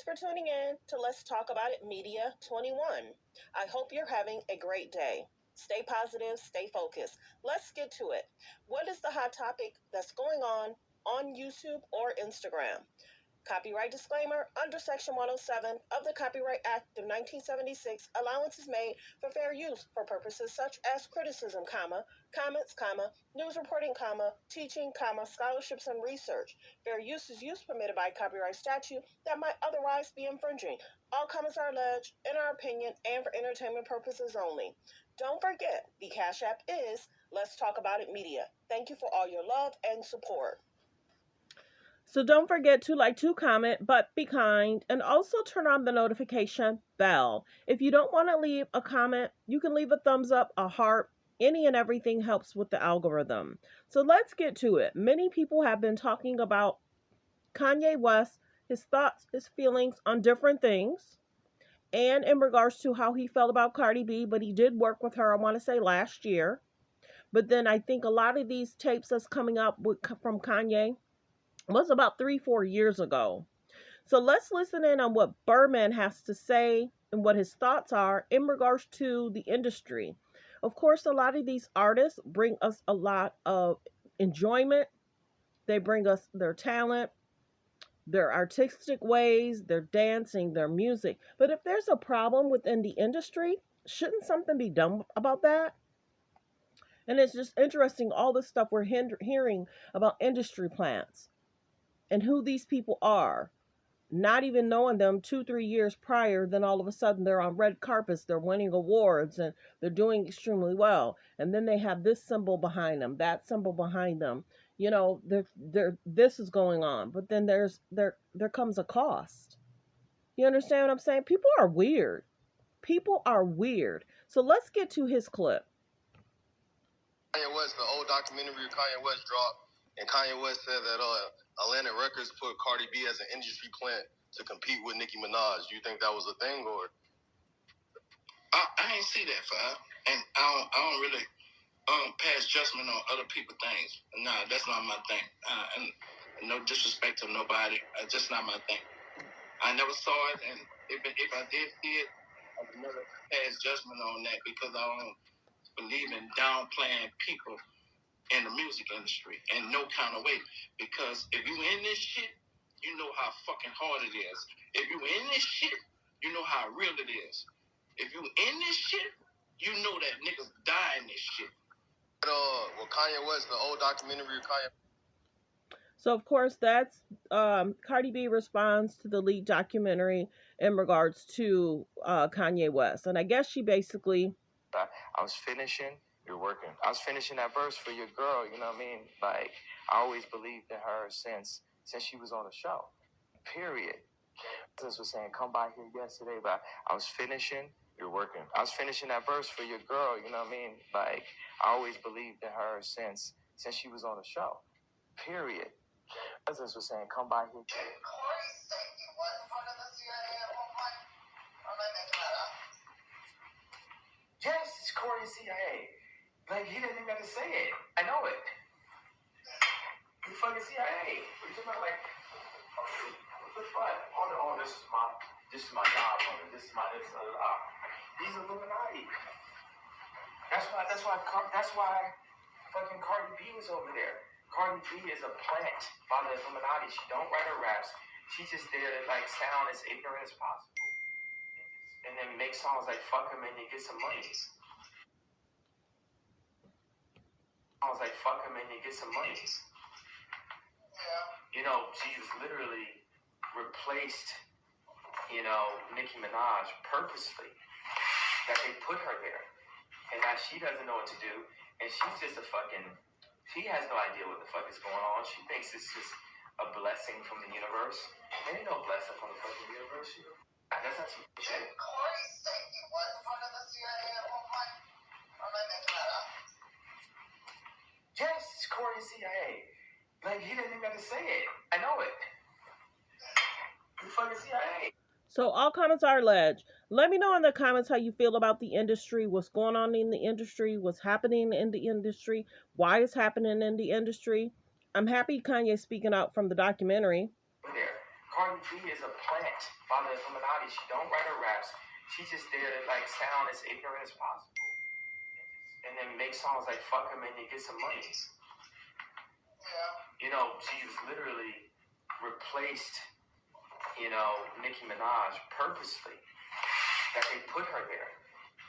for tuning in to Let's Talk About It Media 21. I hope you're having a great day. Stay positive, stay focused. Let's get to it. What is the hot topic that's going on YouTube or Instagram? Copyright disclaimer. Under Section 107 of the Copyright Act of 1976, allowance is made for fair use for purposes such as criticism, comments, news reporting, teaching, scholarships and research. Fair use is use permitted by copyright statute that might otherwise be infringing. All comments are alleged, in our opinion, and for entertainment purposes only. Don't forget, the Cash App is Let's Talk About It Media. Thank you for all your love and support. So don't forget to like, to comment, but be kind, and also turn on the notification bell. If you don't want to leave a comment, you can leave a thumbs up, a heart. Any and everything helps with the algorithm. So let's get to it. Many people have been talking about Kanye West, his thoughts, his feelings on different things, and in regards to how he felt about Cardi B, but he did work with her, I want to say last year. But then I think a lot of these tapes that's coming up from Kanye was about 3-4 years ago. So let's listen in on what Birdman has to say and what his thoughts are in regards to the industry. Of course, a lot of these artists bring us a lot of enjoyment. They bring us their talent, their artistic ways, their dancing, their music. But if there's a problem within the industry, shouldn't something be done about that? And it's just interesting, all the stuff we're hearing about industry plants and who these people are, not even knowing them 2-3 years prior, then all of a sudden they're on red carpets, they're winning awards, and they're doing extremely well. And then they have this symbol behind them, that symbol behind them. You know, this is going on. But then there comes a cost. You understand what I'm saying? People are weird. People are weird. So let's get to his clip. Kanye West, the old documentary Kanye West dropped, and Kanye West said that Atlantic Records put Cardi B as an industry plant to compete with Nicki Minaj. Do you think that was a thing, or? I ain't see that, Five. And I don't really pass judgment on other people's things. Nah, that's not my thing. And no disrespect to nobody. It's just not my thing. I never saw it, and if I did see it, I would never pass judgment on that because I don't believe in downplaying people in the music industry in no kind of way. Because if you in this shit, you know how fucking hard it is. If you in this shit, you know how real it is. If you in this shit, you know that niggas die in this shit. Well, Kanye West, the old documentary Kanye. So of course that's Cardi B responds to the lead documentary in regards to Kanye West, and I guess she basically. I was finishing. You're working. I was finishing that verse for your girl. You know what I mean? Like, I always believed in her since she was on the show. Period. This was saying, come by here yesterday, but I was finishing. You're working. I was finishing that verse for your girl. You know what I mean? Like, I always believed in her since she was on the show. Period. This was saying, come by here. Yes, it's Corey CIA. Like, he didn't even have to say it. I know it. You fucking CIA. What are you talking about? Like, what the fuck? Oh, this is my job. This is these Illuminati. That's why fucking Cardi B was over there. Cardi B is a plant by the Illuminati. She don't write her raps. She's just there to like sound as ignorant as possible. And then make songs like fuck him and you get some money. I was like, fuck him and you get some money. Yeah. You know, she was literally replaced, you know, Nicki Minaj purposely. That they put her there. And now she doesn't know what to do. And she's just she has no idea what the fuck is going on. She thinks it's just a blessing from the universe. There ain't no blessing from the fucking universe. That's not some shit. Corey said he was part of the CIA at one point. Or am I making that up? Yes, it's Corey CIA. Like, he didn't even have to say it. I know it. You fucking CIA. So all comments are alleged. Let me know in the comments how you feel about the industry, what's going on in the industry, what's happening in the industry, why it's happening in the industry. I'm happy Kanye's speaking out from the documentary. There. Cardi B is a plant by the Illuminati. She don't write her raps. She's just there to like sound as ignorant as possible, and then make songs like "Fuck 'em" and you get some money. You know, she's literally replaced, you know, Nicki Minaj purposely. That they put her there,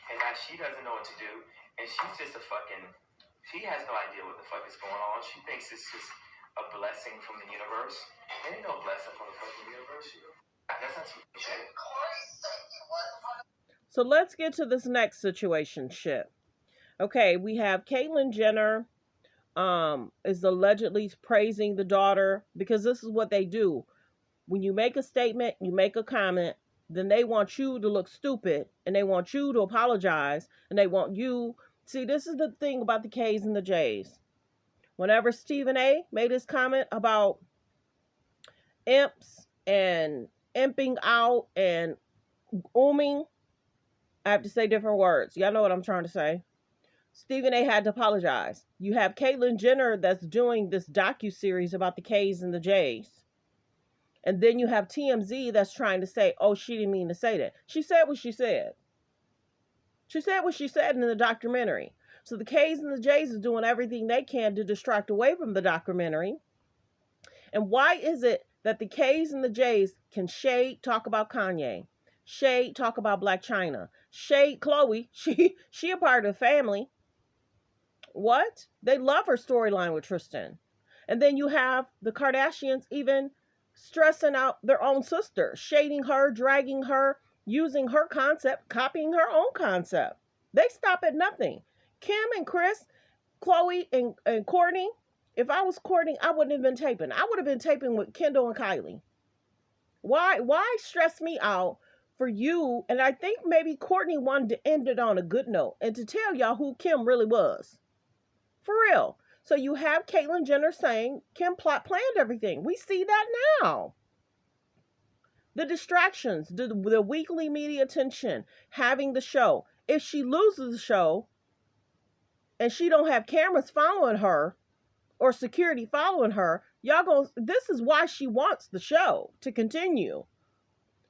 and now she doesn't know what to do, and she's just a fucking. She has no idea what the fuck is going on. She thinks it's just a blessing from the universe. There ain't no blessing from the fucking universe. That's not some shit. So let's get to this next situation shit. Okay, we have Caitlyn Jenner is allegedly praising the daughter because this is what they do. When you make a statement, you make a comment, then they want you to look stupid and they want you to apologize and they want you. See, this is the thing about the K's and the J's. Whenever Stephen A made his comment about imps and imping out and ooming, I have to say different words. Y'all know what I'm trying to say. Stephen A had to apologize. You have Caitlyn Jenner that's doing this docu-series about the K's and the J's. And then you have TMZ that's trying to say, oh, she didn't mean to say that. She said what she said. She said what she said in the documentary. So the K's and the J's is doing everything they can to distract away from the documentary. And why is it that the K's and the J's can shade talk about Kanye, shade talk about Black China, shade Chloe, she a part of the family. What? They love her storyline with Tristan. And then you have the Kardashians even stressing out their own sister, shading her, dragging her, using her concept, copying her own concept. They stop at nothing. Kim and Chris, Chloe and Courtney, if I was Courtney, I wouldn't have been taping. I would have been taping with Kendall and Kylie. Why stress me out for you? And I think maybe Courtney wanted to end it on a good note and to tell y'all who Kim really was. For real. So you have Caitlyn Jenner saying Kim planned everything. We see that now. The distractions, the weekly media attention, having the show. If she loses the show and she don't have cameras following her or security following her, this is why she wants the show to continue.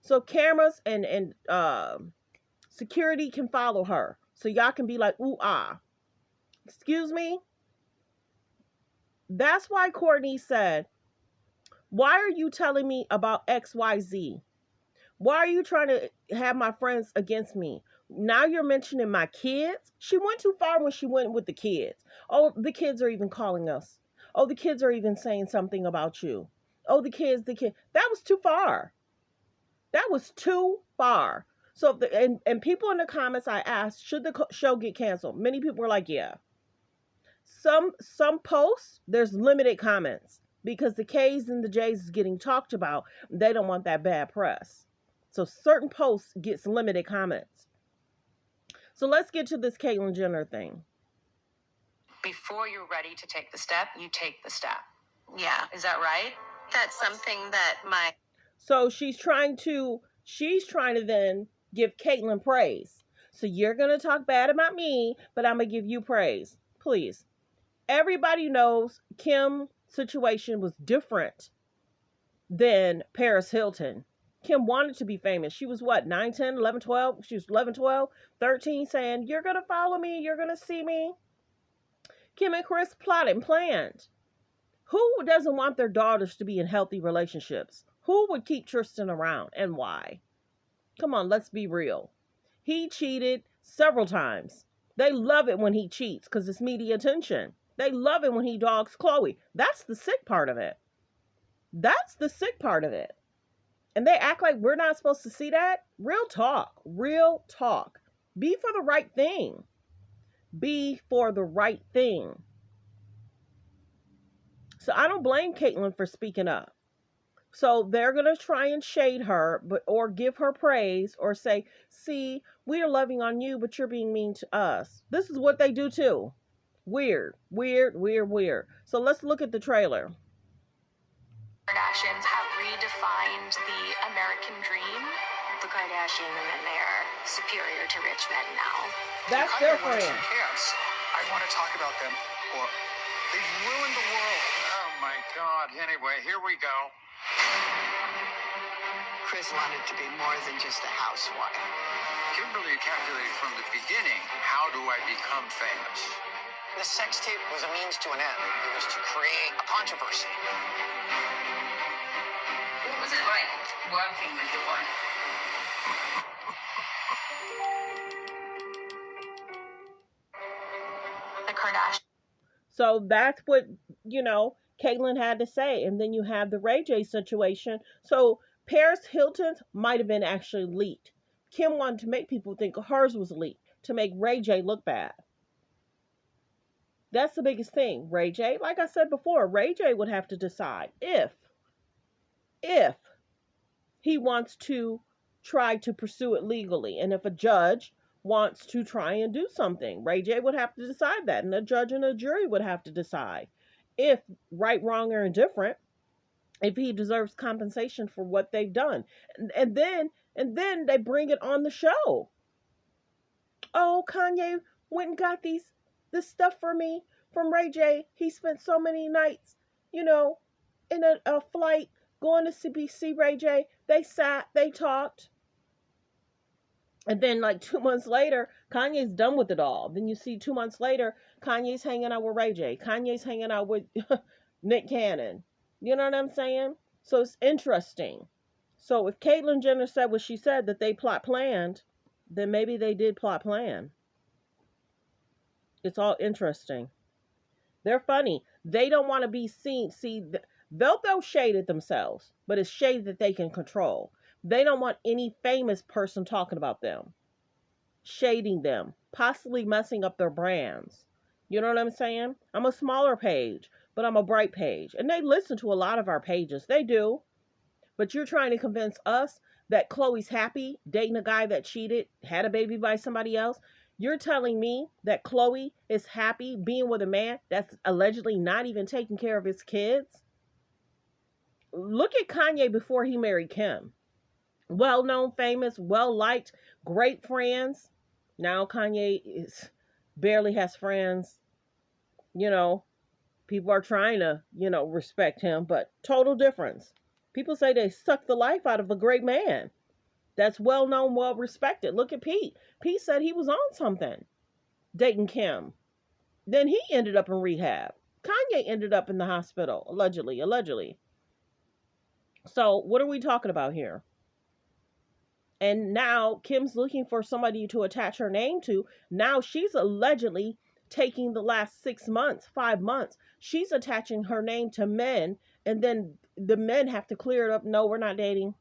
So cameras and security can follow her. So y'all can be like, ooh, ah. Excuse me? That's why Courtney said, why are you telling me about XYZ? Why are you trying to have my friends against me? Now you're mentioning my kids? She went too far when she went with the kids. Oh, the kids are even calling us. Oh, the kids are even saying something about you. Oh, the kids. That was too far. That was too far. So, and people in the comments I asked, should the show get canceled? Many people were like, yeah. Some posts, there's limited comments because the K's and the J's is getting talked about. They don't want that bad press. So certain posts gets limited comments. So let's get to this Caitlyn Jenner thing. Before you're ready to take the step, you take the step. Yeah. Is that right? That's something that So she's trying to then give Caitlyn praise. So you're going to talk bad about me, but I'm going to give you praise. Please. Everybody knows Kim's situation was different than Paris Hilton. Kim wanted to be famous. She was what, 9, 10, 11, 12? She was 11, 12, 13 saying, you're going to follow me. You're going to see me. Kim and Chris plotted and planned. Who doesn't want their daughters to be in healthy relationships? Who would keep Tristan around and why? Come on, let's be real. He cheated several times. They love it when he cheats because it's media attention. They love it when he dogs Chloe. That's the sick part of it. That's the sick part of it. And they act like we're not supposed to see that. Real talk. Real talk. Be for the right thing. Be for the right thing. So I don't blame Caitlyn for speaking up. So they're going to try and shade her, or give her praise, or say, see, we are loving on you, but you're being mean to us. This is what they do too. Weird. So let's look at the trailer. Kardashians have redefined the American dream. the Kardashian women, they are superior to rich men now. That's their friend. I want to talk about them, or they've ruined the world. Oh my God. Anyway, here we go. Chris wanted to be more than just a housewife. Kimberly calculated from the beginning, how do I become famous? The sex tape was a means to an end. It was to create a controversy. What was it like working with your wife? The Kardashians. So that's what, Caitlyn had to say. And then you have the Ray J situation. So Paris Hilton's might have been actually leaked. Kim wanted to make people think hers was leaked to make Ray J look bad. That's the biggest thing. Ray J, like I said before, Ray J would have to decide if he wants to try to pursue it legally. And if a judge wants to try and do something, Ray J would have to decide that. And a judge and a jury would have to decide if right, wrong, or indifferent, if he deserves compensation for what they've done. And then they bring it on the show. Oh, Kanye went and got this stuff for me from Ray J. He spent so many nights, in a flight going to see Ray J. They sat, they talked. And then like 2 months later, Kanye's done with it all. Then you see 2 months later, Kanye's hanging out with Ray J. Kanye's hanging out with Nick Cannon. You know what I'm saying? So it's interesting. So if Caitlyn Jenner said what she said, that they planned, then maybe they did plan. It's all interesting. They're funny. They don't want to be seen. See, they'll throw shade at themselves, but it's shade that they can control. They don't want any famous person talking about them, shading them, possibly messing up their brands. You know what I'm saying? I'm a smaller page, but I'm a bright page. And they listen to a lot of our pages. They do. But you're trying to convince us that Khloe's happy dating a guy that cheated, had a baby by somebody else. You're telling me that Khloe is happy being with a man that's allegedly not even taking care of his kids? Look at Kanye before he married Kim. Well-known, famous, well-liked, great friends. Now Kanye barely has friends. People are trying to, respect him, but total difference. People say they suck the life out of a great man that's well-known, well-respected. Look at Pete. Pete said he was on something, dating Kim. Then he ended up in rehab. Kanye ended up in the hospital, allegedly. So what are we talking about here? And now Kim's looking for somebody to attach her name to. Now she's allegedly taking the last 6 months, 5 months. She's attaching her name to men. And then the men have to clear it up. No, we're not dating.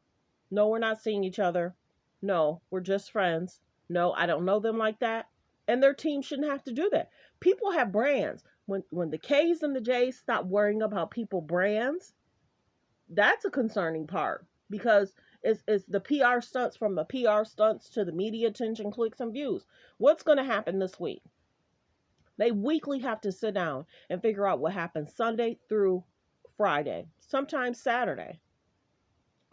No, we're not seeing each other. No, we're just friends. No, I don't know them like that. And their team shouldn't have to do that. People have brands. When the K's and the J's stop worrying about people brands, that's a concerning part. Because it's the PR stunts, from the PR stunts to the media attention, clicks, and views. What's going to happen this week? They weekly have to sit down and figure out what happened Sunday through Friday, sometimes Saturday.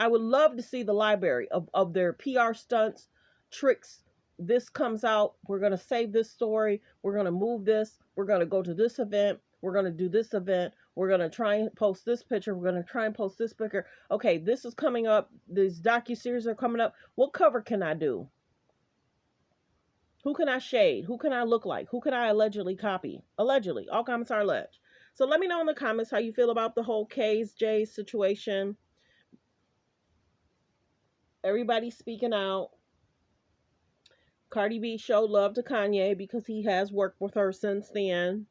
I would love to see the library of their PR stunts, tricks. This comes out. We're going to save this story. We're going to move this. We're going to go to this event. We're going to do this event. We're going to try and post this picture. We're going to try and post this picture. Okay, this is coming up. These docuseries are coming up. What cover can I do? Who can I shade? Who can I look like? Who can I allegedly copy? Allegedly. All comments are alleged. So let me know in the comments how you feel about the whole K's, J's situation. Everybody's speaking out. Cardi B showed love to Kanye because he has worked with her since then.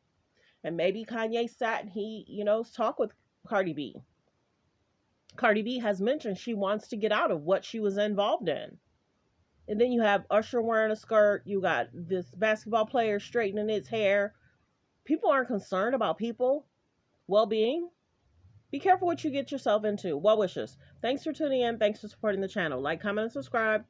And maybe Kanye sat and he, talked with Cardi B. Cardi B has mentioned she wants to get out of what she was involved in. And then you have Usher wearing a skirt. You got this basketball player straightening his hair. People aren't concerned about people well-being. Be careful what you get yourself into. Well wishes. Thanks for tuning in. Thanks for supporting the channel. Like, comment, and subscribe.